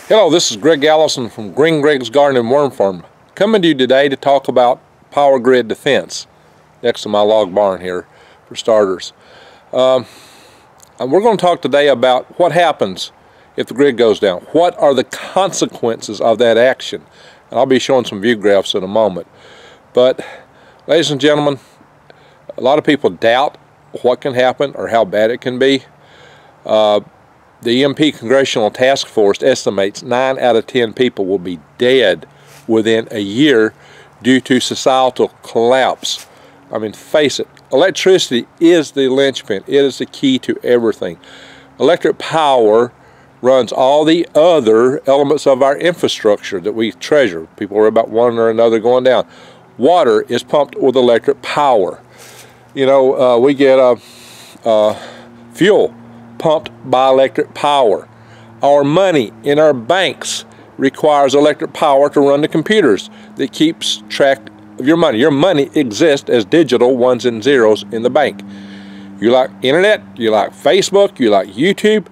Hello, this is Greg Allison from Green Greg's Garden and Worm Farm, coming to you today to talk about power grid defense next to my log barn here for starters. And we're going to talk today about what happens if the grid goes down. What are the consequences of that action? And I'll be showing some view graphs in a moment. But ladies and gentlemen, a lot of people doubt what can happen or how bad it can be. The EMP Congressional Task Force estimates 9 out of 10 people will be dead within a year due to societal collapse. I mean, face it, electricity is the linchpin. It is the key to everything. Electric power runs all the other elements of our infrastructure that we treasure. People worry about one or another going down. Water is pumped with electric power. You know, we get fuel pumped by electric power. Our money in our banks requires electric power to run the computers that keeps track of your money. Your money exists as digital ones and zeros in the bank. You like internet, you like Facebook, you like YouTube.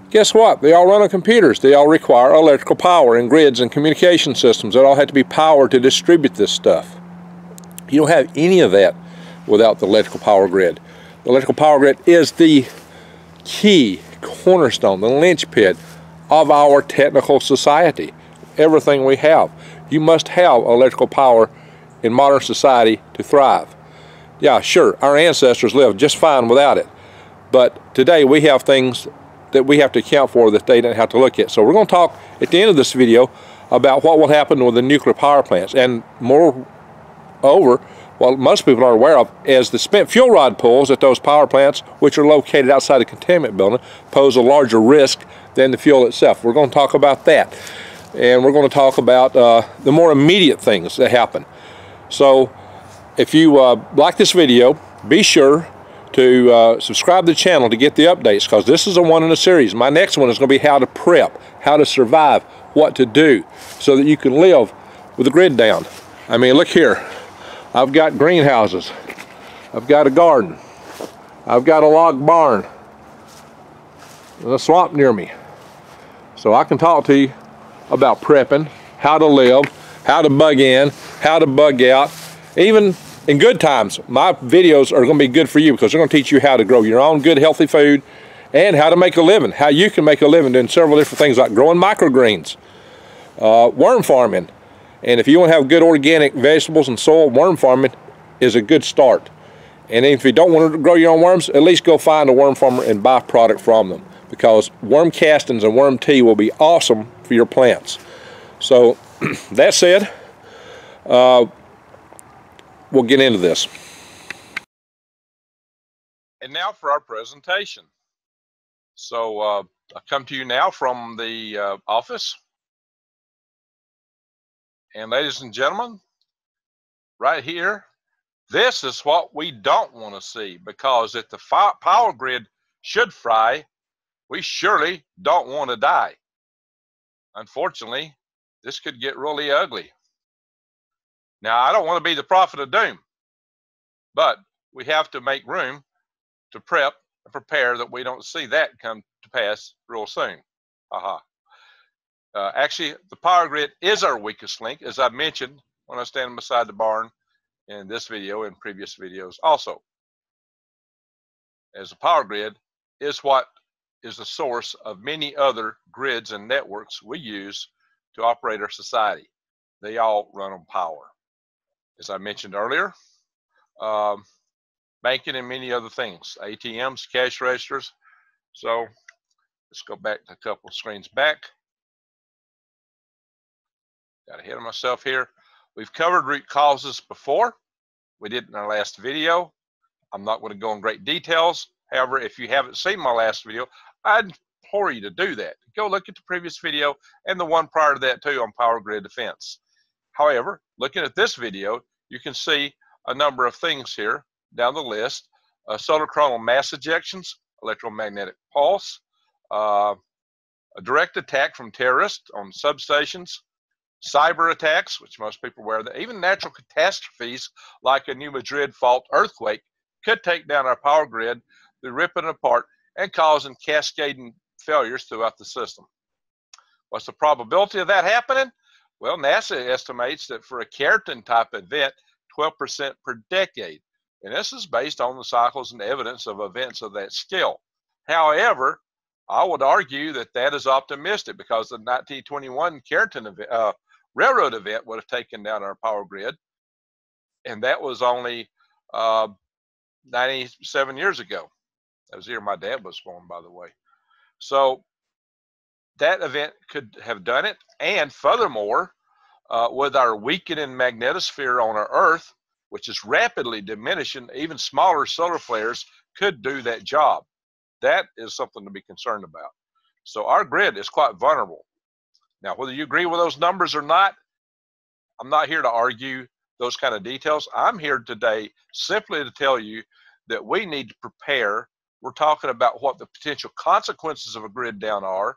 Guess what? They all run on computers. They all require electrical power and grids and communication systems that all have to be powered to distribute this stuff. You don't have any of that without the electrical power grid. The electrical power grid is the key cornerstone, the linchpin of our technical society. Everything we have. You must have electrical power in modern society to thrive. Yeah, sure, our ancestors lived just fine without it. But today we have things that we have to account for that they didn't have to look at. So we're going to talk at the end of this video about what will happen with the nuclear power plants. And moreover, what most people aren't aware of is the spent fuel rod pools at those power plants, which are located outside the containment building, pose a larger risk than the fuel itself. We're going to talk about that. And we're going to talk about the more immediate things that happen. So if you like this video, be sure to subscribe to the channel to get the updates, because this is a one in a series. My next one is going to be how to prep, how to survive, what to do so that you can live with the grid down. I mean, look here. I've got greenhouses. I've got a garden. I've got a log barn. There's a swamp near me. So I can talk to you about prepping, how to live, how to bug in, how to bug out. Even in good times, my videos are going to be good for you because they're going to teach you how to grow your own good healthy food and how to make a living, how you can make a living doing several different things like growing microgreens, worm farming. And if you want to have good organic vegetables and soil, worm farming is a good start. And if you don't want to grow your own worms, at least go find a worm farmer and buy product from them, because worm castings and worm tea will be awesome for your plants. So that said, we'll get into this. And now for our presentation. So I come to you now from the office. And ladies and gentlemen, right here, this is what we don't want to see, because if the power grid should fry, we surely don't want to die. Unfortunately, this could get really ugly. Now, I don't want to be the prophet of doom, but we have to make room to prep and prepare that we don't see that come to pass real soon. Actually, the power grid is our weakest link, as I mentioned when I was standing beside the barn in this video and previous videos also. As the power grid is what is the source of many other grids and networks we use to operate our society. They all run on power. As I mentioned earlier, banking and many other things, ATMs, cash registers. So let's go back a couple of screens back. Got ahead of myself here. We've covered root causes before. We did in our last video. I'm not going to go in great details. However, if you haven't seen my last video, I'd implore you to do that. Go look at the previous video and the one prior to that too on power grid defense. However, looking at this video, you can see a number of things here down the list. Solar coronal mass ejections, electromagnetic pulse, a direct attack from terrorists on substations, cyber attacks, which most people are aware of, even natural catastrophes like a New Madrid fault earthquake could take down our power grid through ripping it apart and causing cascading failures throughout the system. What's the probability of that happening? Well, NASA estimates that for a keratin type event, 12% per decade. And this is based on the cycles and evidence of events of that scale. However, I would argue that that is optimistic, because the 1921 keratin event, railroad event would have taken down our power grid, and that was only 97 years ago. That was the year my dad was born, by the way. So that event could have done it. And furthermore, with our weakening magnetosphere on our Earth, which is rapidly diminishing, even smaller solar flares could do that job. That is something to be concerned about. So our grid is quite vulnerable. Now, whether you agree with those numbers or not, I'm not here to argue those kind of details. I'm here today simply to tell you that we need to prepare. We're talking about what the potential consequences of a grid down are,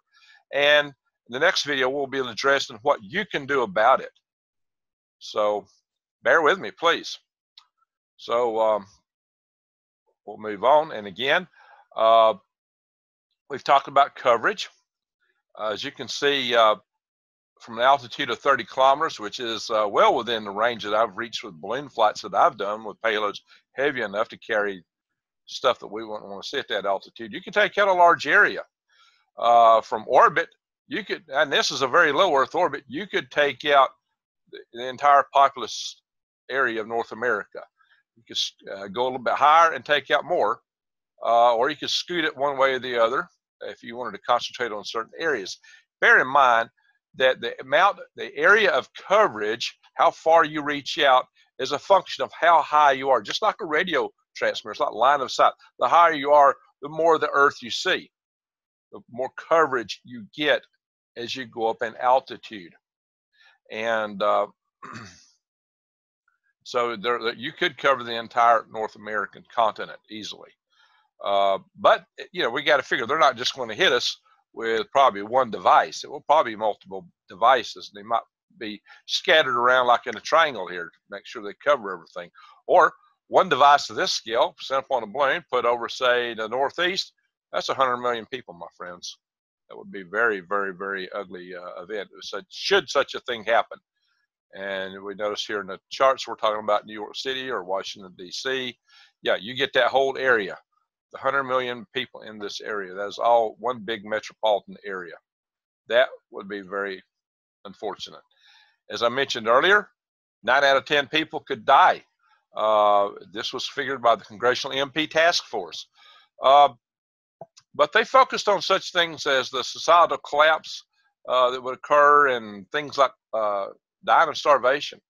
and in the next video we'll be addressing what you can do about it. So bear with me, please. So we'll move on. And again, we've talked about coverage. As you can see, from an altitude of 30 kilometers, which is well within the range that I've reached with balloon flights that I've done with payloads heavy enough to carry stuff that we wouldn't want to see at that altitude. You can take out a large area. From orbit, you could, and this is a very low Earth orbit, you could take out the entire populous area of North America. You could go a little bit higher and take out more, or you could scoot it one way or the other if you wanted to concentrate on certain areas. Bear in mind that the area of coverage, how far you reach out, is a function of how high you are. Just like a radio transmitter, it's like line of sight. The higher you are, the more of the Earth you see, the more coverage you get as you go up in altitude. And so you could cover the entire North American continent easily. But you know, we got to figure they're not just going to hit us with probably one device. It will probably be multiple devices. They might be scattered around like in a triangle here to make sure they cover everything. Or one device of this scale, sent up on a balloon, put over, say, the Northeast, that's 100 million people, my friends. That would be very, very, very ugly event. Should such a thing happen. And we notice here in the charts we're talking about New York City or Washington, D.C. Yeah, you get that whole area. The 100 million people in this area, that is all one big metropolitan area. That would be very unfortunate. As I mentioned earlier, 9 out of 10 people could die. This was figured by the Congressional MP Task Force. But they focused on such things as the societal collapse that would occur and things like dying of starvation.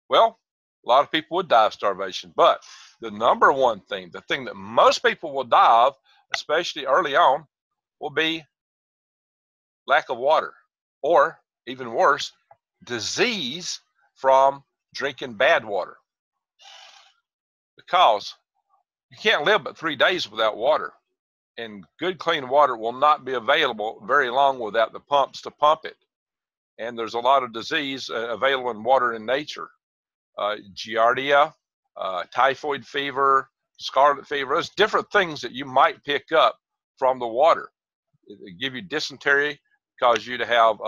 Well, a lot of people would die of starvation, but the number one thing, the thing that most people will die of, especially early on, will be lack of water, or even worse, disease from drinking bad water. Because you can't live but 3 days without water, and good clean water will not be available very long without the pumps to pump it. And there's a lot of disease available in water in nature. Giardia, typhoid fever, scarlet fever. There's different things that you might pick up from the water. It give you dysentery, cause you to have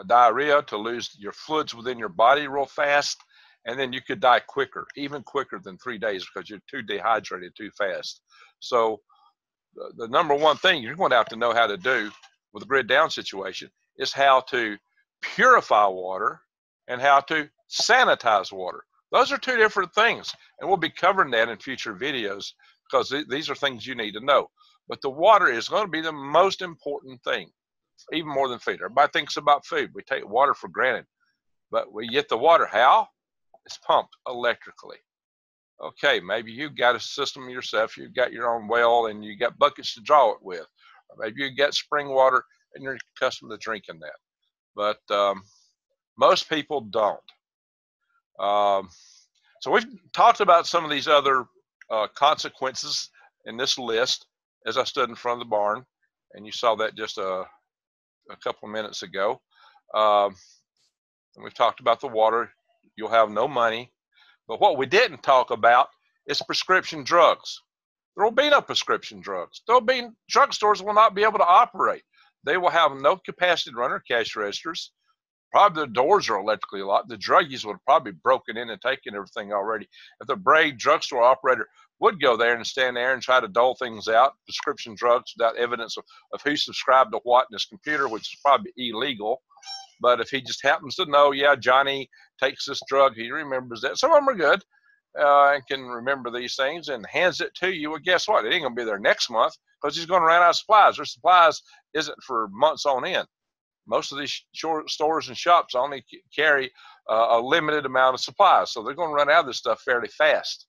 diarrhea, to lose your fluids within your body real fast, and then you could die quicker, even quicker than 3 days, because you're too dehydrated too fast. So the number one thing you're going to have to know how to do with a grid down situation is how to purify water and how to sanitize water. Those are two different things, and we'll be covering that in future videos, because these are things you need to know. But the water is going to be the most important thing, even more than food. Everybody thinks about food. We take water for granted, but we get the water how? It's pumped electrically. Okay, maybe you've got a system yourself, you've got your own well, and you got buckets to draw it with. Or maybe you got spring water and you're accustomed to drinking that. But most people don't. So we've talked about some of these other consequences in this list as I stood in front of the barn, and you saw that just a couple of minutes ago. And we've talked about the water. You'll have no money. But what we didn't talk about is prescription drugs. There will be no prescription drugs. There'll be drugstores will not be able to operate. They will have no capacity to run their cash registers. Probably the doors are electrically locked. The druggies would have probably broken in and taken everything already. If the brave drugstore operator would go there and stand there and try to dole things out, prescription drugs without evidence of who subscribed to what in his computer, which is probably illegal. But if he just happens to know, yeah, Johnny takes this drug, he remembers that. Some of them are good and can remember these things and hands it to you. Well, guess what? It ain't going to be there next month because he's going to run out of supplies. Their supplies isn't for months on end. Most of these stores and shops only carry a limited amount of supplies, so they're going to run out of this stuff fairly fast.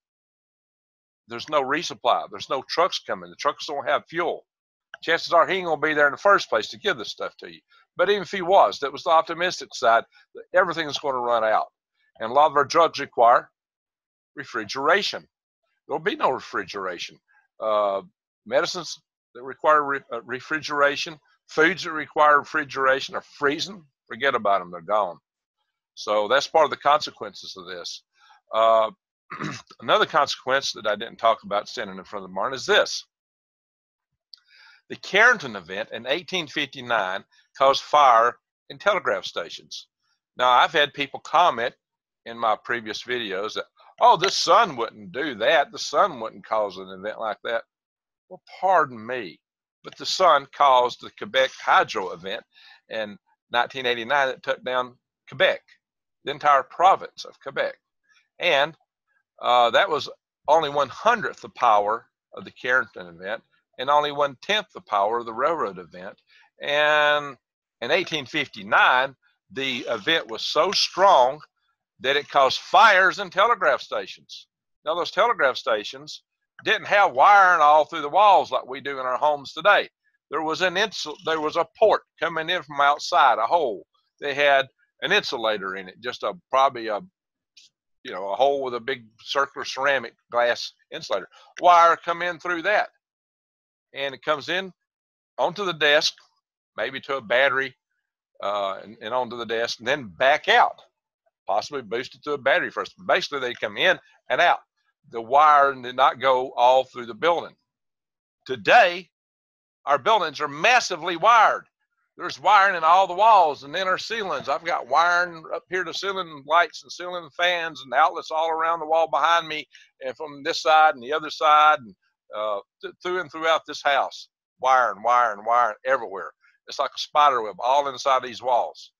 There's no resupply. There's no trucks coming. The trucks don't have fuel. Chances are he ain't going to be there in the first place to give this stuff to you. But even if he was, that was the optimistic side, everything's going to run out. And a lot of our drugs require refrigeration. There'll be no refrigeration. Medicines that require refrigeration, foods that require refrigeration are freezing. Forget about them. They're gone. So that's part of the consequences of this. Another consequence that I didn't talk about standing in front of the barn is this. The Carrington event in 1859 caused fire in telegraph stations. Now, I've had people comment in my previous videos that, oh, the sun wouldn't do that. The sun wouldn't cause an event like that. Well, pardon me, but the sun caused the Quebec hydro event in 1989 that took down Quebec, the entire province of Quebec. And that was only 1/100th the power of the Carrington event and only 1/10th the power of the railroad event. And in 1859, the event was so strong that it caused fires in telegraph stations. Now, those telegraph stations didn't have wiring all through the walls like we do in our homes today. There was a port coming in from outside, a hole. They had an insulator in it, just probably a hole with a big circular ceramic glass insulator. Wire come in through that, and it comes in onto the desk, maybe to a battery, and onto the desk, and then back out, possibly boosted to a battery first. Basically, they come in and out. The wire did not go all through the building. Today, our buildings are massively wired. There's wiring in all the walls and in our ceilings. I've got wiring up here to ceiling lights and ceiling fans and outlets all around the wall behind me and from this side and the other side and throughout this house. Wiring everywhere. It's like a spider web all inside these walls,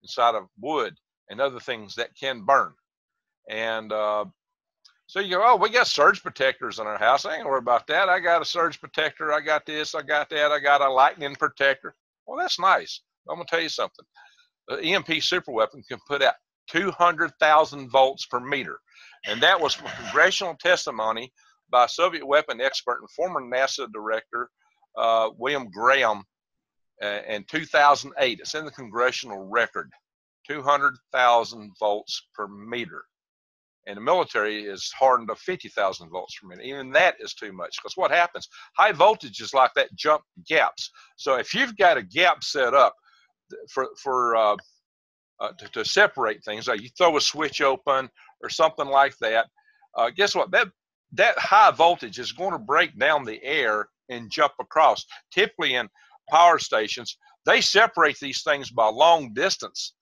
inside of wood and other things that can burn. And so you go, oh, we got surge protectors in our house. I ain't worried about that. I got a surge protector. I got this. I got that. I got a lightning protector. Well, that's nice. I'm going to tell you something. The EMP superweapon can put out 200,000 volts per meter. And that was from congressional testimony by a Soviet weapon expert and former NASA director, William Graham, in 2008. It's in the congressional record. 200,000 volts per meter. And the military is hardened to 50,000 volts per minute. Even that is too much, because what happens? High voltages like that jump gaps. So if you've got a gap set up to separate things, like you throw a switch open or something like that, guess what? That high voltage is going to break down the air and jump across. Typically in power stations, they separate these things by long distance.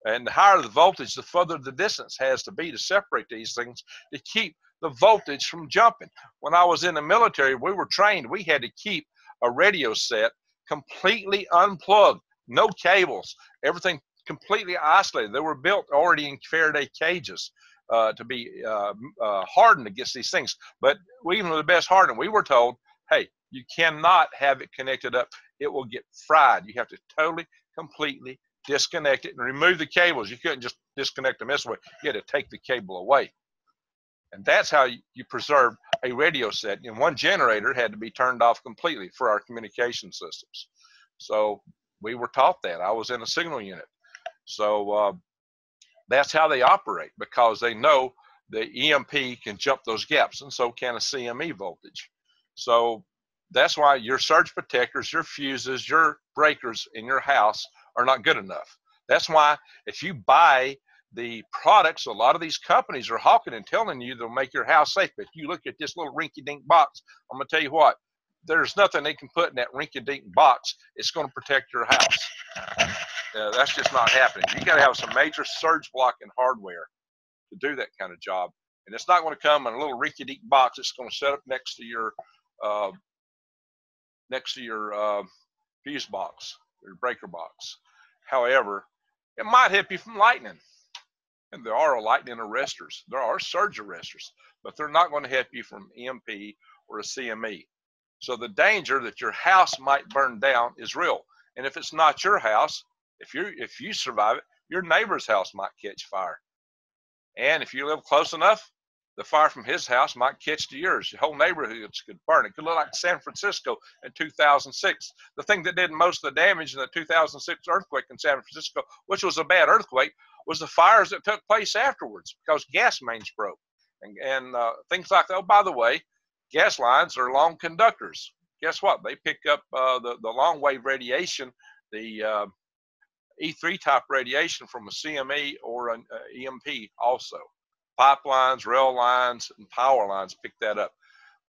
And the higher the voltage, the further the distance has to be to separate these things to keep the voltage from jumping. When I was in the military, we were trained. We had to keep a radio set completely unplugged, no cables, everything completely isolated. They were built already in Faraday cages to be hardened against these things. But even with the best hardened, we were told, hey, you cannot have it connected up. It will get fried. You have to totally, completely disconnect it and remove the cables. You couldn't just disconnect them this way. You had to take the cable away. And that's how you preserve a radio set. And one generator had to be turned off completely for our communication systems. So we were taught that. I was in a signal unit. So that's how they operate, because they know the EMP can jump those gaps, and so can a CME voltage. So that's why your surge protectors, your fuses, your breakers in your house are not good enough. That's why if you buy the products a lot of these companies are hawking and telling you they'll make your house safe, but if you look at this little rinky-dink box, I'm going to tell you what, there's nothing they can put in that rinky-dink box. It's going to protect your house. That's just not happening. You got to have some major surge blocking hardware to do that kind of job, and it's not going to come in a little rinky-dink box. It's going to set up next to your fuse box, your breaker box. However, it might help you from lightning, and there are lightning arresters. There are surge arresters, but they're not going to help you from EMP or a CME. So the danger that your house might burn down is real. And if it's not your house, if you survive it, your neighbor's house might catch fire. And if you live close enough, the fire from his house might catch to yours. Your whole neighborhood could burn. It could look like San Francisco in 2006. The thing that did most of the damage in the 2006 earthquake in San Francisco, which was a bad earthquake, was the fires that took place afterwards because gas mains broke and things like that. Oh, by the way, gas lines are long conductors. Guess what? They pick up the long wave radiation, the E3 type radiation from a CME or an EMP also. Pipelines, rail lines, and power lines pick that up.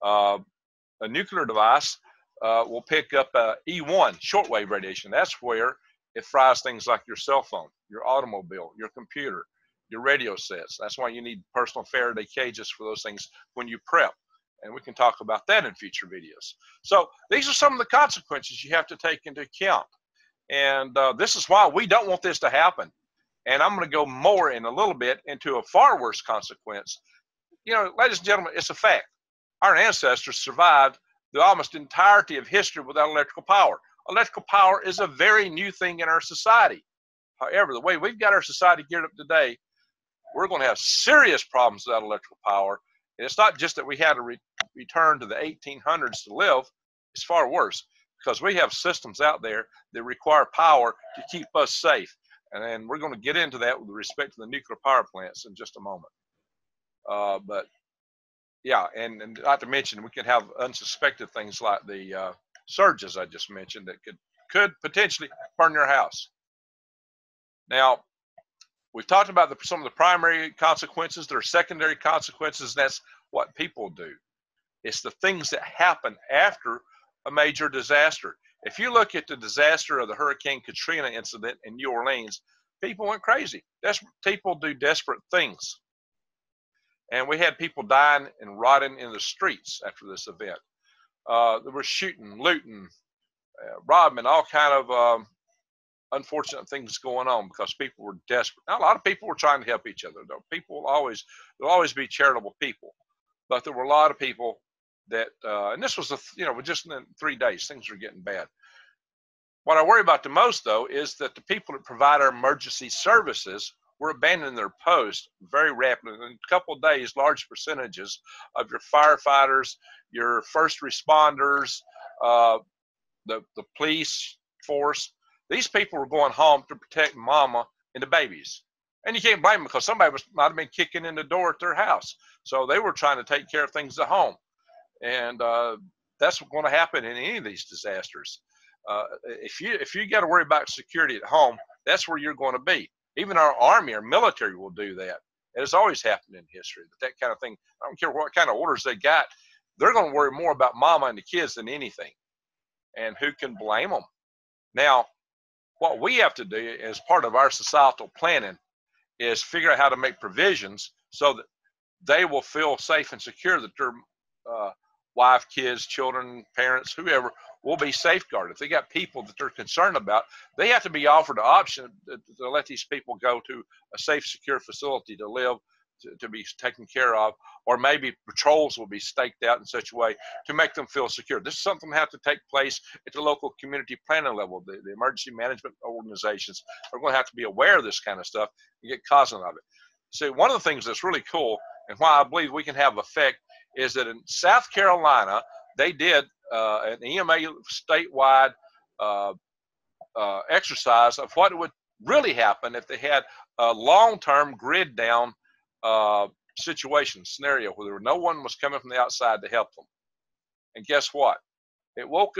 A nuclear device will pick up E1, shortwave radiation. That's where it fries things like your cell phone, your automobile, your computer, your radio sets. That's why you need personal Faraday cages for those things when you prep. And we can talk about that in future videos. So these are some of the consequences you have to take into account. And this is why we don't want this to happen. And I'm going to go more in a little bit into a far worse consequence. You know, ladies and gentlemen, it's a fact. Our ancestors survived the almost entirety of history without electrical power. Electrical power is a very new thing in our society. However, the way we've got our society geared up today, we're going to have serious problems without electrical power. And it's not just that we had to return to the 1800s to live. It's far worse because we have systems out there that require power to keep us safe. And we're going to get into that with respect to the nuclear power plants in just a moment. But yeah, and not to mention, we can have unsuspected things like the surges I just mentioned that could potentially burn your house. Now, we've talked about some of the primary consequences. There are secondary consequences, and that's what people do. It's the things that happen after a major disaster. If you look at the disaster of the Hurricane Katrina incident in New Orleans, people went crazy. People do desperate things. And we had people dying and rotting in the streets after this event. There was shooting, looting, robbing, all kind of unfortunate things going on because people were desperate. Now, a lot of people were trying to help each other, though. There'll always be charitable people. But there were a lot of people that, and this was, just in 3 days, things were getting bad. What I worry about the most, though, is that the people that provide our emergency services were abandoning their posts very rapidly. In a couple of days, large percentages of your firefighters, your first responders, the police force, these people were going home to protect mama and the babies. And you can't blame them because somebody might have been kicking in the door at their house. So they were trying to take care of things at home. And that's going to happen in any of these disasters. If you got to worry about security at home, that's where you're going to be. Even our army or military will do that. It has always happened in history. That kind of thing, I don't care what kind of orders they got, they're going to worry more about mama and the kids than anything. And who can blame them? Now, what we have to do as part of our societal planning is figure out how to make provisions so that they will feel safe and secure, that their wife, kids, children, parents, whoever will be safeguarded. If they got people that they're concerned about, they have to be offered the option to let these people go to a safe, secure facility to live, to be taken care of, or maybe patrols will be staked out in such a way to make them feel secure. This is something that has to take place at the local community planning level. The emergency management organizations are going to have to be aware of this kind of stuff and get cognizant of it. See, one of the things that's really cool and why I believe we can have effect is that in South Carolina, they did an EMA statewide exercise of what would really happen if they had a long-term grid down situation, scenario where no one was coming from the outside to help them. And guess what? It woke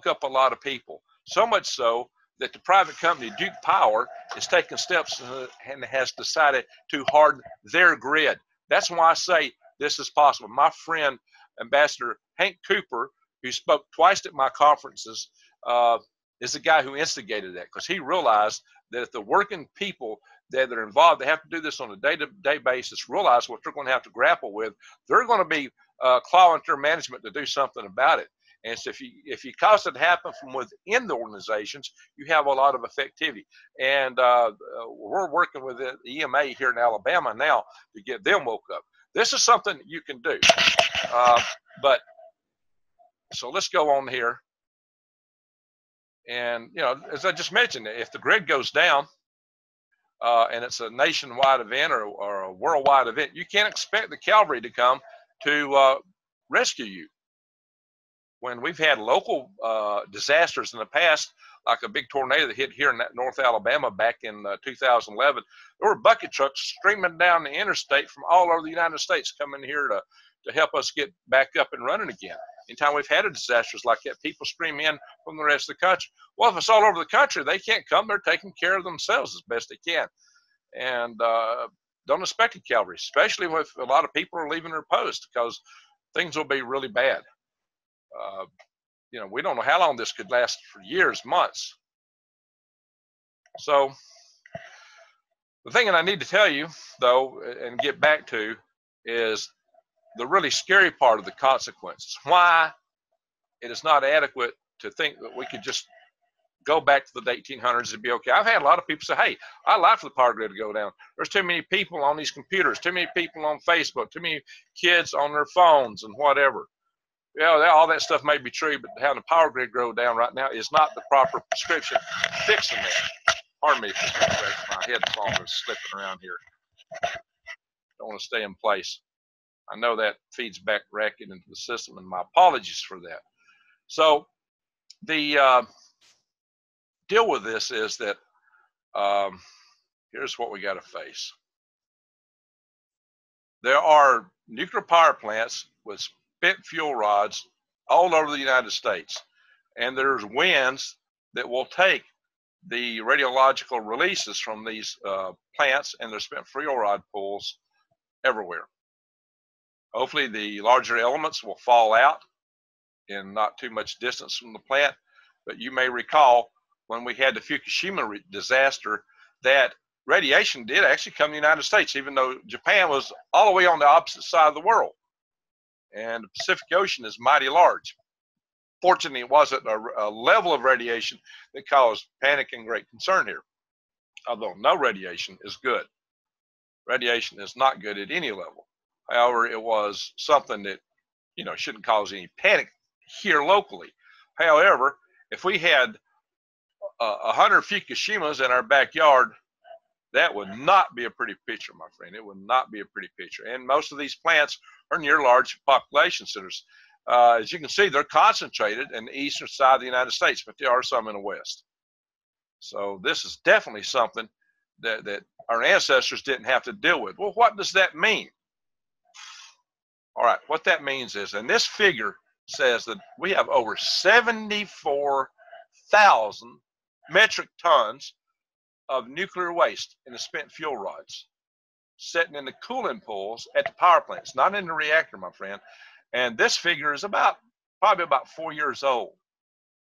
up a lot of people, so much so that the private company Duke Power is taking steps and has decided to harden their grid. That's why I say this is possible. My friend, Ambassador Hank Cooper, who spoke twice at my conferences, is the guy who instigated that, because he realized that if the working people that are involved, they have to do this on a day-to-day basis, realize what they're going to have to grapple with. They're going to be clawing their management to do something about it. And so if you cause it to happen from within the organizations, you have a lot of effectivity. And we're working with the EMA here in Alabama now to get them woke up. This is something that you can do. So let's go on here. And, you know, as I just mentioned, if the grid goes down and it's a nationwide event or a worldwide event, you can't expect the cavalry to come to rescue you. When we've had local disasters in the past, like a big tornado that hit here in North Alabama back in 2011, there were bucket trucks streaming down the interstate from all over the United States coming here to help us get back up and running again. Anytime we've had a disasters like that, people stream in from the rest of the country. Well, if it's all over the country, they can't come. They're taking care of themselves as best they can. And don't expect the cavalry, especially if a lot of people are leaving their post, because things will be really bad. You know, we don't know how long this could last, for years, months. So the thing that I need to tell you, though, and get back to, is the really scary part of the consequences. Why it is not adequate to think that we could just go back to the 1800s and be okay. I've had a lot of people say, hey, I'd like for the power grid to go down. There's too many people on these computers, too many people on Facebook, too many kids on their phones and whatever. Yeah, all that stuff may be true, but having the power grid go down right now is not the proper prescription fixing that. Pardon me if my headphone is slipping around here. Don't want to stay in place. I know that feeds back racket into the system, and my apologies for that. So the deal with this is that here's what we got to face. There are nuclear power plants with spent fuel rods all over the United States, and there's winds that will take the radiological releases from these plants and their spent fuel rod pools everywhere. Hopefully the larger elements will fall out in not too much distance from the plant, but you may recall when we had the Fukushima disaster that radiation did actually come to the United States, even though Japan was all the way on the opposite side of the world. And the Pacific Ocean is mighty large. Fortunately, it wasn't a level of radiation that caused panic and great concern here. Although no radiation is good. Radiation is not good at any level. However, it was something that, you know, shouldn't cause any panic here locally. However, if we had 100 Fukushimas in our backyard, that would not be a pretty picture, my friend. It would not be a pretty picture. And most of these plants are near large population centers. As you can see, they're concentrated in the eastern side of the United States, but there are some in the west. So this is definitely something that our ancestors didn't have to deal with. Well, what does that mean? All right, what that means is, and this figure says that we have over 74,000 metric tons of nuclear waste in the spent fuel rods sitting in the cooling pools at the power plants, not in the reactor, my friend. And this figure is probably about 4 years old.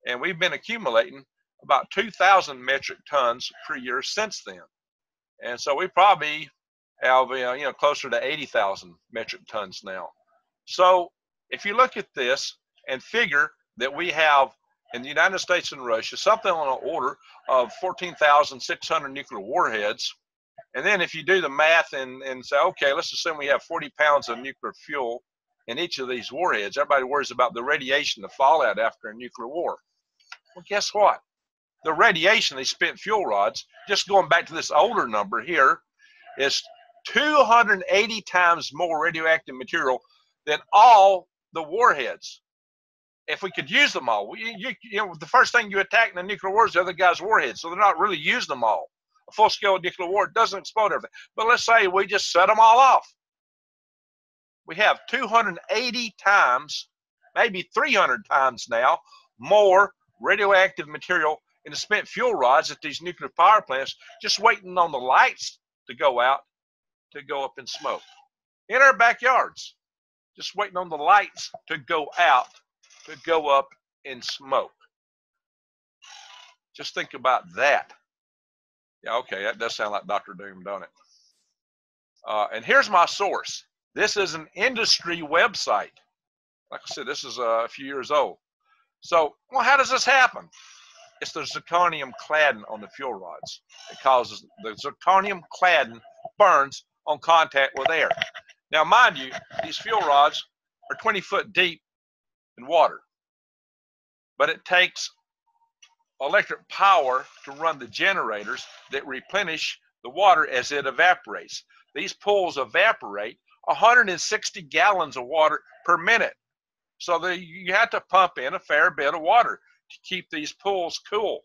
And we've been accumulating about 2,000 metric tons per year since then. And so we probably have, you know, closer to 80,000 metric tons now. So if you look at this and figure that we have in the United States and Russia something on the order of 14,600 nuclear warheads, and then if you do the math and say, okay, let's assume we have 40 pounds of nuclear fuel in each of these warheads. Everybody worries about the radiation, the fallout after a nuclear war. Well, guess what? The radiation, they spent fuel rods, just going back to this older number here, is 280 times more radioactive material than all the warheads. If we could use them all, you know, the first thing you attack in a nuclear war is the other guy's warhead, so they're not really using them all. A full-scale nuclear war doesn't explode everything. But let's say we just set them all off. We have 280 times, maybe 300 times now, more radioactive material in the spent fuel rods at these nuclear power plants, just waiting on the lights to go out, to go up in smoke. In our backyards, just waiting on the lights to go out could go up in smoke. Just think about that. Yeah, okay, that does sound like Dr. Doom, don't it? And here's my source. This is an industry website. Like I said, this is a few years old. So, well, how does this happen? It's the zirconium cladding on the fuel rods. It causes the zirconium cladding burns on contact with air. Now, mind you, these fuel rods are 20 foot deep in water, but it takes electric power to run the generators that replenish the water as it evaporates. These pools evaporate 160 gallons of water per minute. So you have to pump in a fair bit of water to keep these pools cool.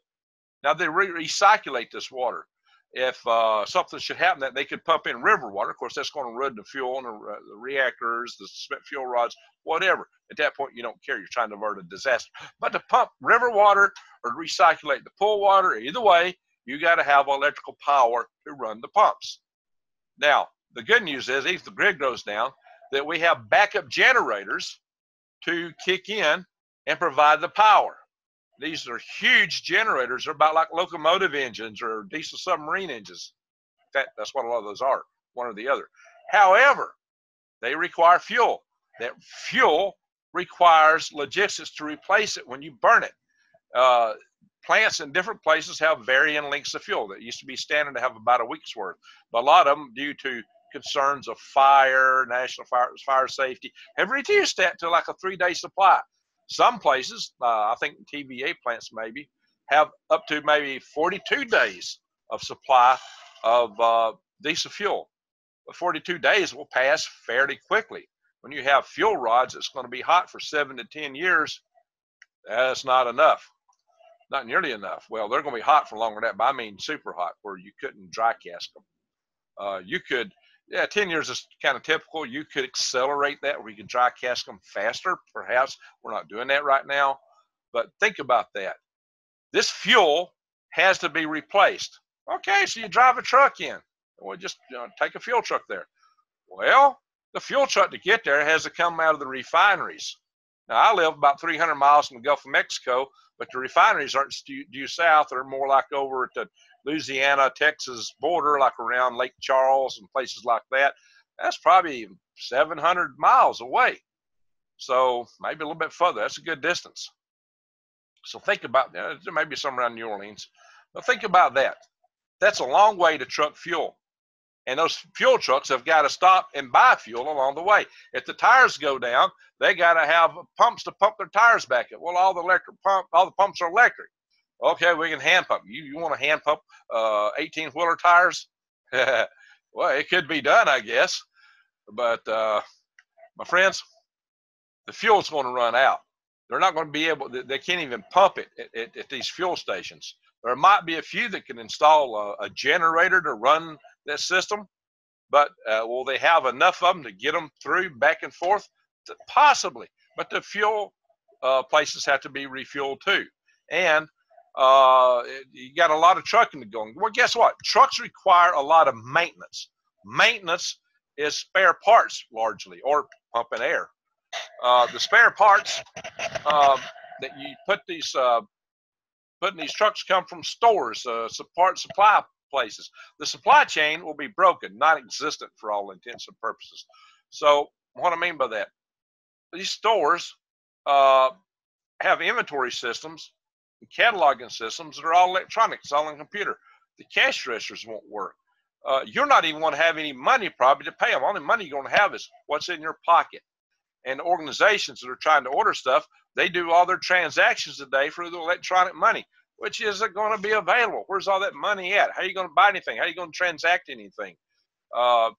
Now they recirculate this water. If something should happen, that they could pump in river water. Of course, that's going to ruin the fuel and the reactors, the spent fuel rods, whatever. At that point, you don't care. You're trying to avert a disaster. But to pump river water or recirculate the pool water, either way, you got to have electrical power to run the pumps. Now, the good news is, if the grid goes down, that we have backup generators to kick in and provide the power. These are huge generators. They're about like locomotive engines or diesel submarine engines. In fact, that's what a lot of those are, one or the other. However, they require fuel. That fuel requires logistics to replace it when you burn it. Plants in different places have varying lengths of fuel. That used to be standard to have about a week's worth. But a lot of them, due to concerns of fire, national fire safety, have reduced that to like a 3-day supply. Some places, I think TVA plants maybe, have up to maybe 42 days of supply of diesel fuel. But 42 days will pass fairly quickly. When you have fuel rods that's going to be hot for 7 to 10 years, that's not enough. Not nearly enough. Well, they're going to be hot for longer than that, but I mean super hot, where you couldn't dry cask them. You could, 10 years is kind of typical. You could accelerate that where you could dry cask them faster, perhaps. We're not doing that right now, but think about that. This fuel has to be replaced. Okay, so you drive a truck in. Well, just take a fuel truck there. Well, the fuel truck to get there has to come out of the refineries. Now, I live about 300 miles from the Gulf of Mexico, but the refineries aren't due south. They're more like over at the Louisiana, Texas border, like around Lake Charles and places like that. That's probably 700 miles away. So maybe a little bit further. That's a good distance. So think about that. There may be some around New Orleans. But think about that. That's a long way to truck fuel. And those fuel trucks have got to stop and buy fuel along the way. If the tires go down, they got to have pumps to pump their tires back up. Well, all the pumps are electric. Okay, we can hand pump. You want to hand pump 18-wheeler tires? Well, it could be done, I guess. But my friends, the fuel's going to run out. They're not going to be able. They can't even pump it at these fuel stations. There might be a few that can install a generator to run that system, but will they have enough of them to get them through back and forth? Possibly, but the fuel places have to be refueled too. And you got a lot of trucking going. Well, guess what? Trucks require a lot of maintenance. Maintenance is spare parts largely, or pumping air. The spare parts that you put these trucks come from stores, supply places. The supply chain will be broken, non-existent for all intents and purposes. So what I mean by that, these stores have inventory systems and cataloging systems that are all electronic. It's all on the computer. The cash registers won't work. You're not even going to have any money probably to pay them. Only money you're going to have is what's in your pocket. And organizations that are trying to order stuff, they do all their transactions today for the electronic money, which isn't going to be available. Where's all that money at? How are you going to buy anything? How are you going to transact anything? How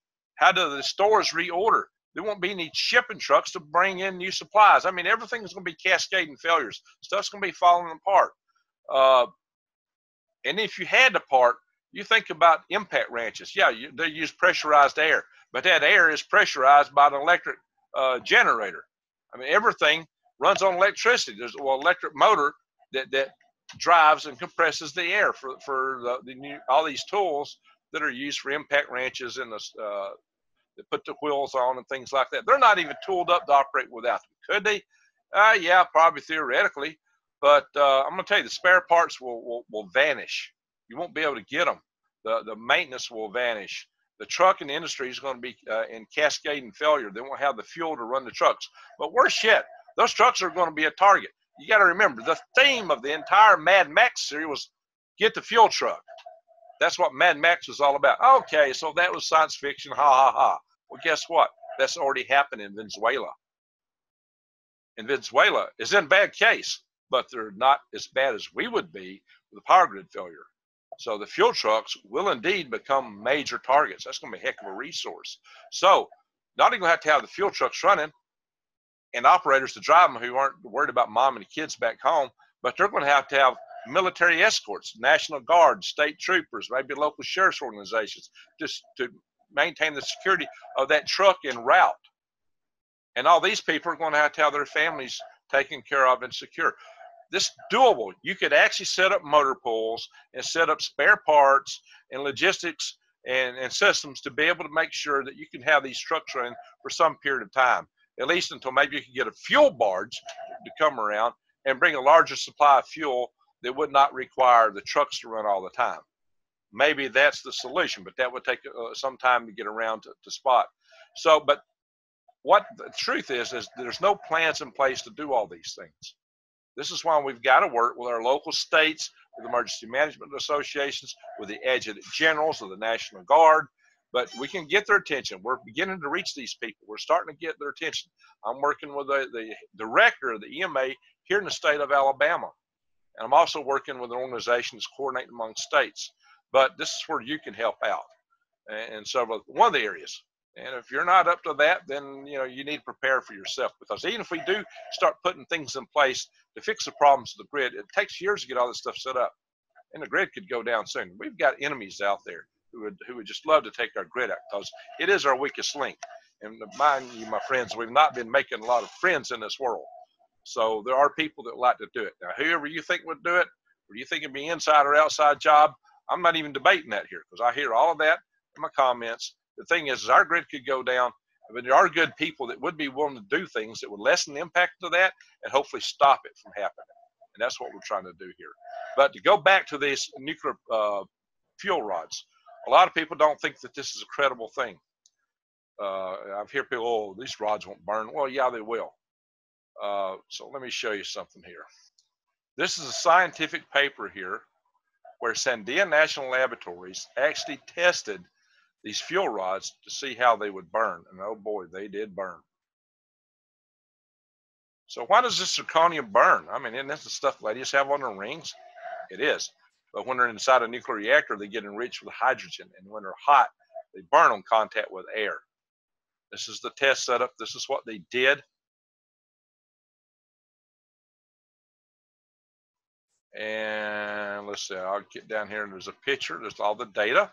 do the stores reorder? There won't be any shipping trucks to bring in new supplies. I mean, everything's going to be cascading failures. Stuff's going to be falling apart. And if you had to part, you think about impact wrenches. Yeah, they use pressurized air, but that air is pressurized by an electric generator. I mean, everything runs on electricity. There's an electric motor that drives and compresses the air for all these tools that are used for impact wrenches and that put the wheels on and things like that. They're not even tooled up to operate without them. Could they? Yeah, probably theoretically, but I'm going to tell you, the spare parts will vanish. You won't be able to get them. The maintenance will vanish. The trucking industry is going to be in cascading failure. They won't have the fuel to run the trucks. But worse yet, those trucks are going to be a target. You got to remember, the theme of the entire Mad Max series was get the fuel truck. That's what Mad Max was all about. Okay, so that was science fiction, ha ha ha. Well, guess what? That's already happened in Venezuela. And Venezuela is in bad case, but they're not as bad as we would be with a power grid failure. So the fuel trucks will indeed become major targets. That's going to be a heck of a resource. So not even going to have the fuel trucks running and operators to drive them who aren't worried about mom and the kids back home, but they're going to have military escorts, National Guard, state troopers, maybe local sheriff's organizations, just to maintain the security of that truck en route. And all these people are going to have their families taken care of and secure. This is doable. You could actually set up motor pools and set up spare parts and logistics and systems to be able to make sure that you can have these trucks running for some period of time, at least until maybe you can get a fuel barge to come around and bring a larger supply of fuel that would not require the trucks to run all the time. Maybe that's the solution, but that would take some time to get around to spot. So, but what the truth is there's no plans in place to do all these things. This is why we've got to work with our local states, with emergency management associations, with the adjutant generals of the National Guard, but we can get their attention. We're beginning to reach these people. We're starting to get their attention. I'm working with the director of the EMA here in the state of Alabama, and I'm also working with an organization that's coordinating among states. But this is where you can help out, and so one of the areas. And if you're not up to that, then you need to prepare for yourself, because even if we do start putting things in place to fix the problems of the grid, it takes years to get all this stuff set up, and the grid could go down soon. We've got enemies out there who would just love to take our grid out, because it is our weakest link. And mind you, my friends, we've not been making a lot of friends in this world. So there are people that like to do it. Now, whoever you think would do it, or you think it'd be inside or outside job, I'm not even debating that here, because I hear all of that in my comments. The thing is our grid could go down, but there are good people that would be willing to do things that would lessen the impact of that and hopefully stop it from happening. And that's what we're trying to do here. But to go back to these nuclear fuel rods, a lot of people don't think that this is a credible thing. I've heard people, oh, these rods won't burn. Well, yeah, they will. So let me show you something here. This is a scientific paper here where Sandia National Laboratories actually tested these fuel rods to see how they would burn. And oh boy, they did burn. So why does this zirconium burn? I mean, isn't that the stuff ladies have on their rings? It is. But when they're inside a nuclear reactor, they get enriched with hydrogen. And when they're hot, they burn on contact with air. This is the test setup. This is what they did. And let's see, I'll get down here and there's a picture. There's all the data.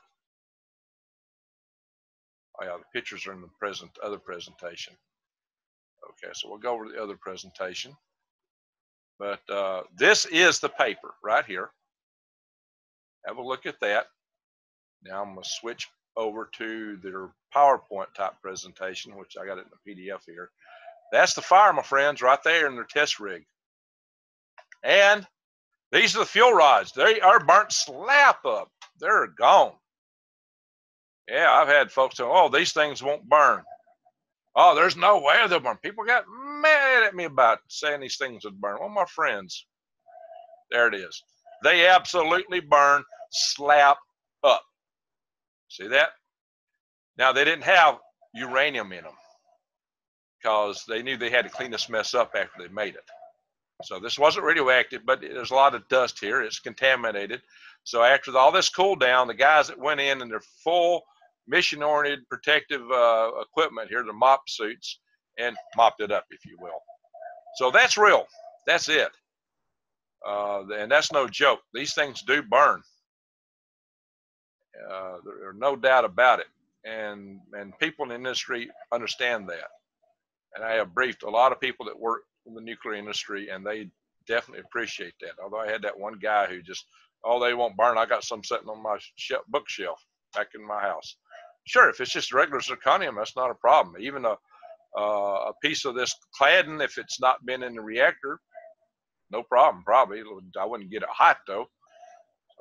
Oh yeah, the pictures are in the other presentation. Okay, so we'll go over the other presentation. But this is the paper right here. Have a look at that. Now I'm going to switch over to their PowerPoint type presentation, which I got it in the PDF here. That's the fire, my friends, right there in their test rig. And these are the fuel rods. They are burnt slap up. They're gone. Yeah, I've had folks say, oh, these things won't burn. Oh, there's no way they'll burn. People got mad at me about saying these things would burn. Well, my friends, there it is. They absolutely burn slap up. See that? Now, they didn't have uranium in them because they knew they had to clean this mess up after they made it. So this wasn't radioactive, but there's a lot of dust here. It's contaminated. So after all this cooled down, the guys that went in their full mission-oriented protective equipment here, the mop suits, and mopped it up, if you will. So that's real. That's it. And that's no joke. These things do burn. There's no doubt about it. And people in the industry understand that. And I have briefed a lot of people that work in the nuclear industry, and they definitely appreciate that. Although I had that one guy who just, oh, they won't burn. I got some sitting on my bookshelf back in my house. Sure, if it's just regular zirconium, that's not a problem. Even a A piece of this cladding, if it's not been in the reactor, no problem, probably. I wouldn't get it hot though.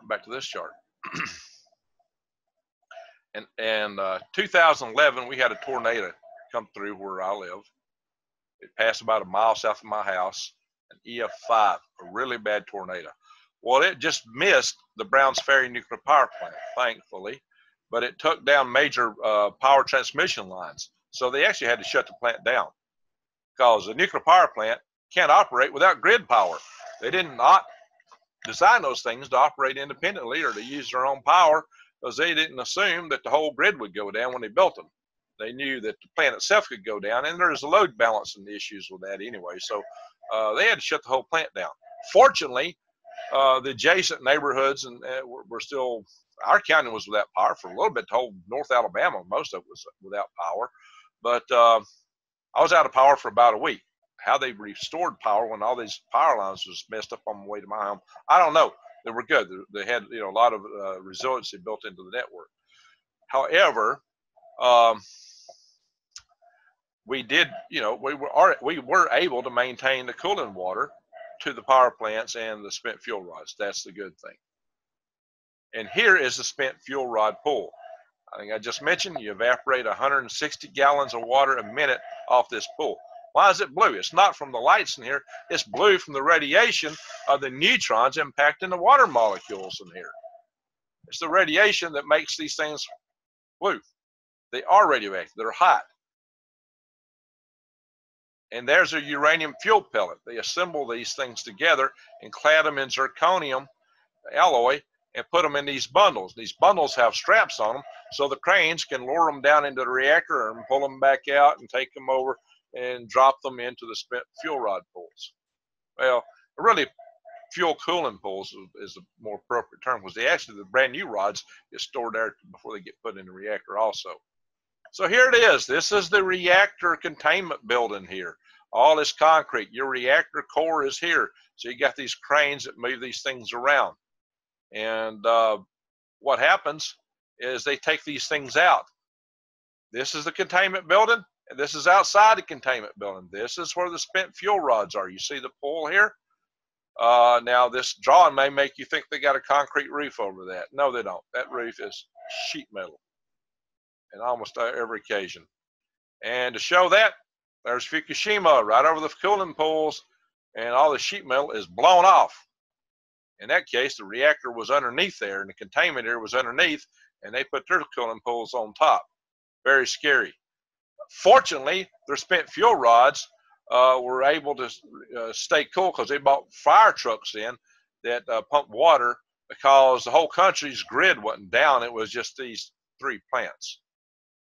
Back to this chart. And 2011, we had a tornado come through where I live. It passed about a mile south of my house, an EF5, a really bad tornado. Well, it just missed the Browns Ferry nuclear power plant, thankfully, but it took down major power transmission lines. So they actually had to shut the plant down because the nuclear power plant can't operate without grid power. They did not design those things to operate independently or to use their own power, because they didn't assume that the whole grid would go down when they built them. They knew that the plant itself could go down, and there's load balancing issues with that anyway. So they had to shut the whole plant down. Fortunately, the adjacent neighborhoods and were still, our county was without power for a little bit. The whole North Alabama, most of it was without power. But I was out of power for about a week. How they restored power when all these power lines was messed up on the way to my home, I don't know. They were good. They had, you know, a lot of resiliency built into the network. However, we did, you know, we were able to maintain the cooling water to the power plants and the spent fuel rods. That's the good thing. And here is the spent fuel rod pool. I think I just mentioned you evaporate 160 gallons of water a minute off this pool. Why is it blue? It's not from the lights in here. It's blue from the radiation of the neutrons impacting the water molecules in here. It's the radiation that makes these things blue. They are radioactive. They're hot. And there's a uranium fuel pellet. They assemble these things together and clad them in zirconium alloy and put them in these bundles. These bundles have straps on them, so the cranes can lower them down into the reactor and pull them back out and take them over and drop them into the spent fuel rod pools. Well, really, fuel cooling pools is a more appropriate term, because they actually, the brand new rods get stored there before they get put in the reactor also. So here it is. This is the reactor containment building here. All this concrete. Your reactor core is here. So you got these cranes that move these things around. And what happens is they take these things out. This is the containment building, and this is outside the containment building. This is where the spent fuel rods are. You see the pool here? Now this drawing may make you think they got a concrete roof over that. No, they don't. That roof is sheet metal in almost every occasion. And to show that, there's Fukushima right over the cooling pools, and all the sheet metal is blown off. In that case, the reactor was underneath there, and the containment area was underneath, and they put their cooling pools on top. Very scary. Fortunately, their spent fuel rods were able to stay cool, because they bought fire trucks in that pump water, because the whole country's grid wasn't down. It was just these 3 plants.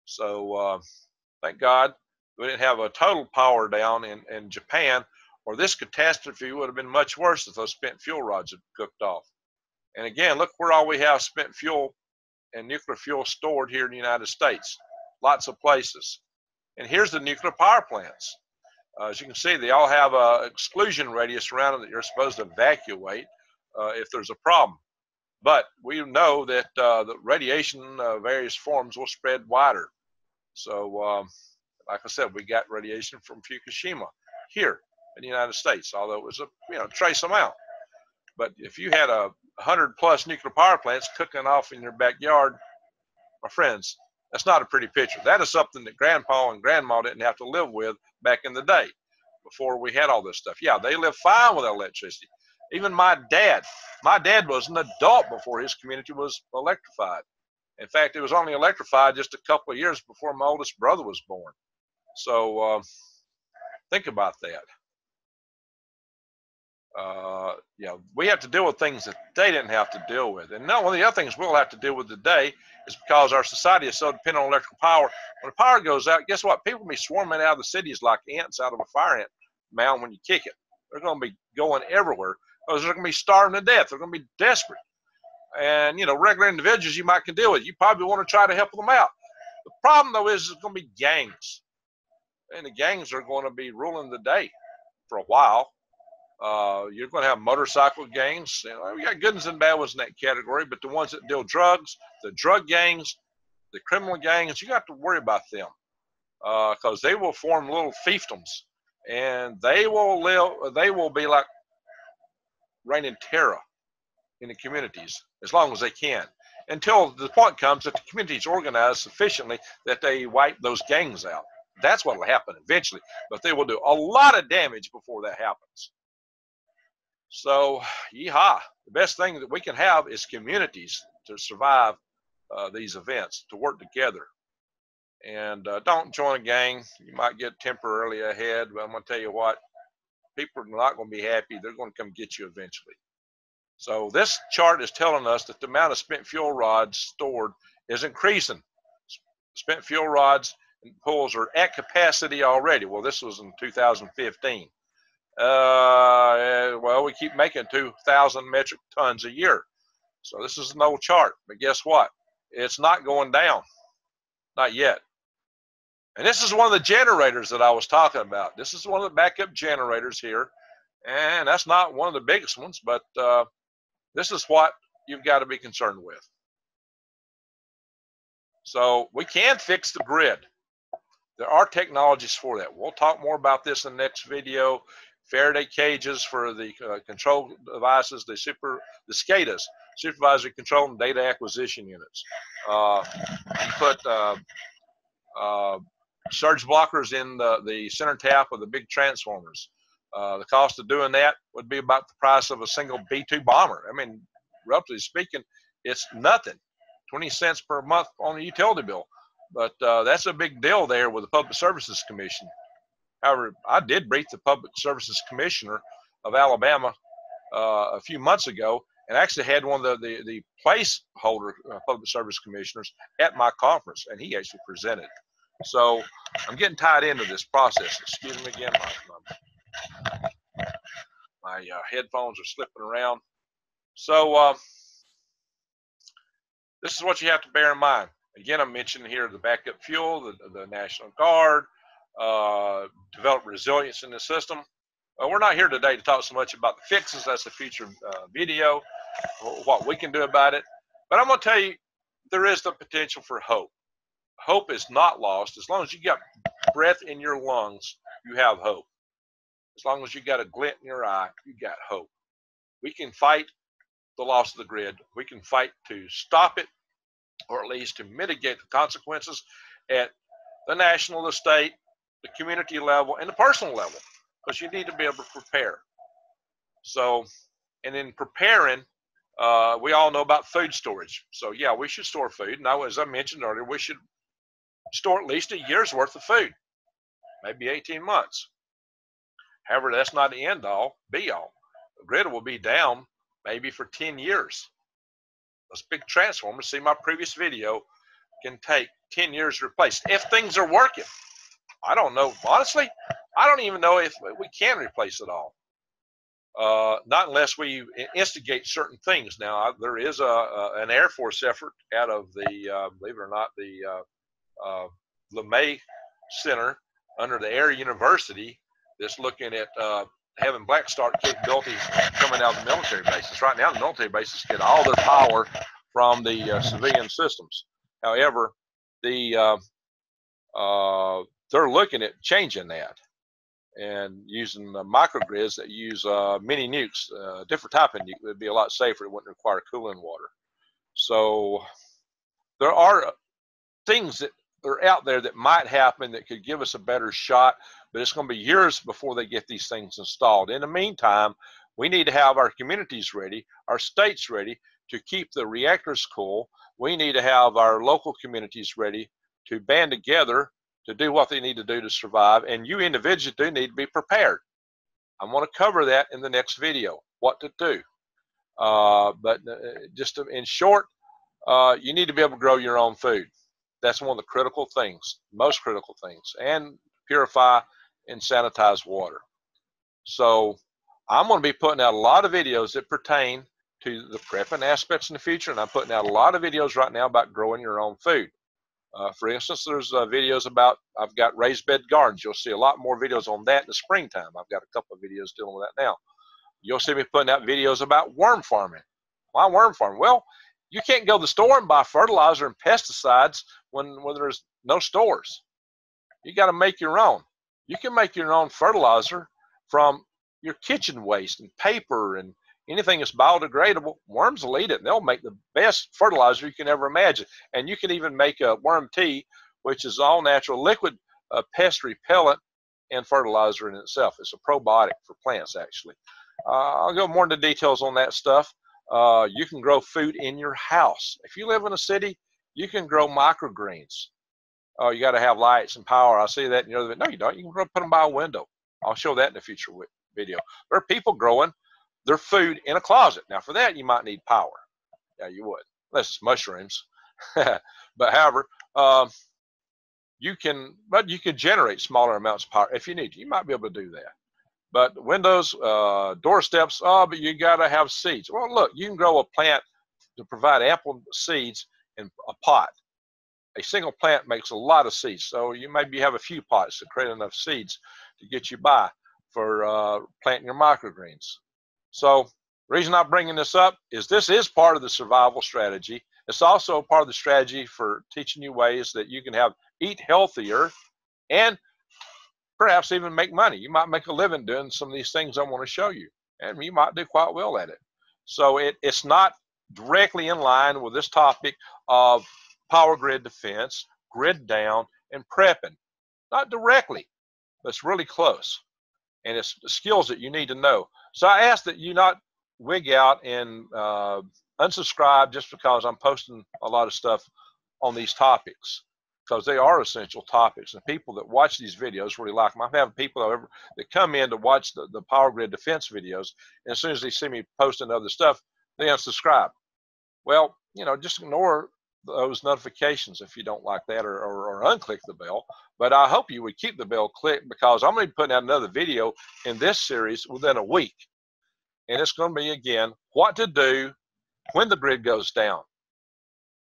So thank God we didn't have a total power down in Japan, or this catastrophe would have been much worse if those spent fuel rods had cooked off. And again, look where all we have spent fuel and nuclear fuel stored here in the United States. Lots of places. And here's the nuclear power plants. As you can see, they all have an exclusion radius around them that you're supposed to evacuate if there's a problem. But we know that the radiation of various forms will spread wider. So, like I said, we got radiation from Fukushima here in the United States, although it was a trace amount. But if you had 100+ nuclear power plants cooking off in your backyard, my friends, that's not a pretty picture. That is something that Grandpa and Grandma didn't have to live with back in the day, before we had all this stuff. Yeah, they lived fine without electricity. Even my dad was an adult before his community was electrified. In fact, it was only electrified just a couple of years before my oldest brother was born. So think about that. We have to deal with things that they didn't have to deal with. And now one of the other things we'll have to deal with today is, because our society is so dependent on electrical power, when the power goes out, guess what? People will be swarming out of the cities like ants out of a fire ant mound when you kick it. They're going to be going everywhere, because they're going to be starving to death. They're going to be desperate. And, regular individuals you might can deal with, you probably want to try to help them out. The problem, though, is it's going to be gangs. And the gangs are going to be ruling the day for a while. You're going to have motorcycle gangs. We got good ones and bad ones in that category, but the ones that deal drugs, the drug gangs, the criminal gangs, you got to worry about them. because they will form little fiefdoms, and they will live. They will be like reigning terror in the communities as long as they can, until the point comes that the community is organized sufficiently that they wipe those gangs out. That's what will happen eventually, but they will do a lot of damage before that happens. So, yeehaw, the best thing that we can have is communities to survive these events, to work together. And don't join a gang. You might get temporarily ahead, but I'm going to tell you what, people are not going to be happy. They're going to come get you eventually. So this chart is telling us that the amount of spent fuel rods stored is increasing. Spent fuel rods and pools are at capacity already. Well, this was in 2015. Well, we keep making 2,000 metric tons a year. So this is an old chart, but guess what? It's not going down, not yet. And this is one of the generators that I was talking about. This is one of the backup generators here, and that's not one of the biggest ones, but this is what you've got to be concerned with. So we can fix the grid. There are technologies for that. We'll talk more about this in the next video. Faraday cages for the control devices, the SCADAs, supervisory control and data acquisition units. You put surge blockers in the center tap of the big transformers. The cost of doing that would be about the price of a single B-2 bomber. I mean, relatively speaking, it's nothing. 20 cents per month on a utility bill. But that's a big deal there with the Public Services Commission. However, I did brief the Public Services Commissioner of Alabama a few months ago, and actually had one of the placeholder Public Service Commissioners at my conference, and he actually presented. So I'm getting tied into this process. Excuse me again, my headphones are slipping around. So this is what you have to bear in mind. Again, I'm mentioning here the backup fuel, the National Guard, develop resilience in the system. We're not here today to talk so much about the fixes. That's a future video, what we can do about it. But I'm going to tell you, there is the potential for hope. Hope is not lost. As long as you got breath in your lungs, you have hope. As long as you got a glint in your eye, you got hope. We can fight the loss of the grid. We can fight to stop it, or at least to mitigate the consequences at the national, the state, the community level, and the personal level, because you need to be able to prepare. So, and in preparing, we all know about food storage. So yeah, we should store food. Now, as I mentioned earlier, we should store at least a year's worth of food, maybe 18 months. However, that's not the end all, be all. The grid will be down maybe for 10 years. Those big transformers, see my previous video, can take 10 years to replace if things are working. I don't know. Honestly, I don't even know if we can replace it all. Not unless we instigate certain things. Now, there is an Air Force effort out of the, believe it or not, the LeMay Center under the Air University that's looking at having black start capability coming out of the military bases. Right now, the military bases get all their power from the civilian systems. However, they're looking at changing that and using microgrids that use mini nukes, different type of nuke. It would be a lot safer. It wouldn't require cooling water. So there are things that are out there that might happen that could give us a better shot, but it's going to be years before they get these things installed. In the meantime, we need to have our communities ready, our states ready to keep the reactors cool. We need to have our local communities ready to band together to do what they need to do to survive, and you individually do need to be prepared. I'm going to cover that in the next video, what to do. But just in short, you need to be able to grow your own food. That's one of the critical things, most critical things, and purify and sanitize water. So I'm going to be putting out a lot of videos that pertain to the prepping aspects in the future, and I'm putting out a lot of videos right now about growing your own food. For instance, there's videos about, I've got raised bed gardens. You'll see a lot more videos on that in the springtime. I've got a couple of videos dealing with that now. You'll see me putting out videos about worm farming. Why worm farming? Well, you can't go to the store and buy fertilizer and pesticides when there's no stores. You got to make your own. You can make your own fertilizer from your kitchen waste and paper and anything that's biodegradable. Worms will eat it, and they'll make the best fertilizer you can ever imagine. And you can even make a worm tea, which is all natural liquid pest repellent and fertilizer in itself. It's a probiotic for plants, actually. I'll go more into details on that stuff. You can grow food in your house. If you live in a city, you can grow microgreens. Oh, you got to have lights and power. I see that in the other. No, you don't. You can put them by a window. I'll show that in a future video. There are people growing their food in a closet. Now, for that, you might need power. Yeah, you would, unless it's mushrooms. But however, you can generate smaller amounts of power if you need to. You might be able to do that. But windows, doorsteps, but you got to have seeds. Well, look, you can grow a plant to provide ample seeds in a pot. A single plant makes a lot of seeds, so you maybe have a few pots to create enough seeds to get you by for planting your microgreens. So the reason I'm bringing this up is this is part of the survival strategy. It's also part of the strategy for teaching you ways that you can eat healthier and perhaps even make money. You might make a living doing some of these things I want to show you, and you might do quite well at it. So it's not directly in line with this topic of power grid defense, grid down, and prepping. Not directly, but it's really close. And it's the skills that you need to know. So I ask that you not wig out and unsubscribe just because I'm posting a lot of stuff on these topics, because they are essential topics. And people that watch these videos really like them. I'm having people that come in to watch the power grid defense videos, and as soon as they see me posting other stuff, they unsubscribe. Well, just ignore those notifications if you don't like that, or unclick the bell. But I hope you would keep the bell clicked, because I'm going to be putting out another video in this series within a week. And it's going to be, again, what to do when the grid goes down,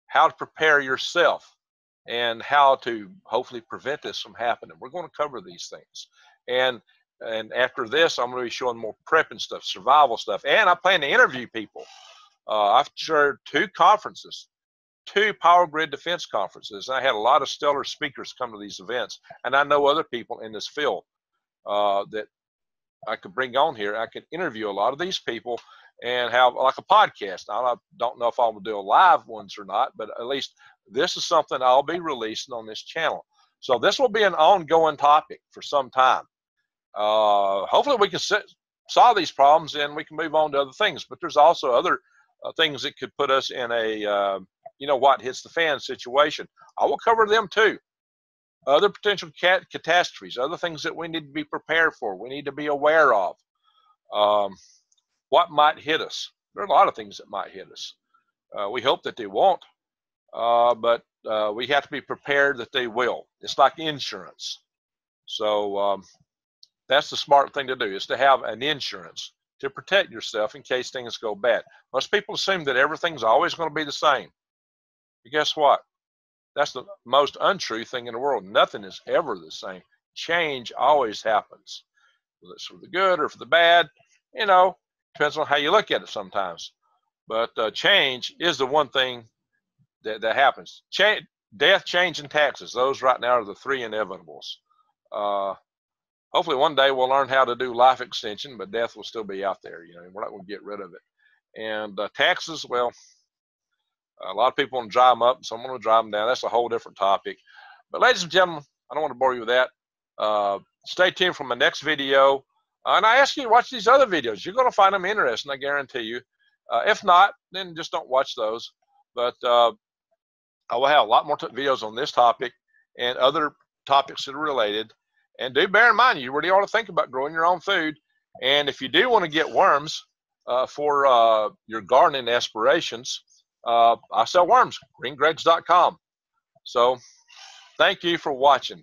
how to prepare yourself, and how to hopefully prevent this from happening. We're going to cover these things. And after this, I'm going to be showing more prepping stuff, survival stuff, and I plan to interview people. I've shared 2 conferences, 2 power grid defense conferences. I had a lot of stellar speakers come to these events, and I know other people in this field that I could bring on here. I could interview a lot of these people and have like a podcast. I don't know if I will do a live ones or not, but at least this is something I'll be releasing on this channel. So this will be an ongoing topic for some time. Hopefully we can solve these problems and we can move on to other things, but there's also other things that could put us in a what hits the fan situation. I will cover them too. Other potential catastrophes, other things that we need to be prepared for, we need to be aware of. What might hit us? There are a lot of things that might hit us. We hope that they won't, but we have to be prepared that they will. It's like insurance. So that's the smart thing to do, is to have an insurance to protect yourself in case things go bad. Most people assume that everything's always going to be the same. But guess what? That's the most untrue thing in the world. Nothing is ever the same. Change always happens. Whether it's for the good or for the bad, depends on how you look at it sometimes. But change is the one thing that happens. Death, change, and taxes. Those right now are the 3 inevitables. Hopefully one day we'll learn how to do life extension, but death will still be out there. We're not going to get rid of it. And taxes, well, a lot of people want to drive them up, so I'm going to drive them down. That's a whole different topic. But ladies and gentlemen, I don't want to bore you with that. Stay tuned for my next video. And I ask you to watch these other videos. You're going to find them interesting, I guarantee you. If not, then just don't watch those. But I will have a lot more videos on this topic and other topics that are related. And do bear in mind, you really ought to think about growing your own food. And if you do want to get worms for your gardening aspirations, I sell worms, greengregs.com. So thank you for watching.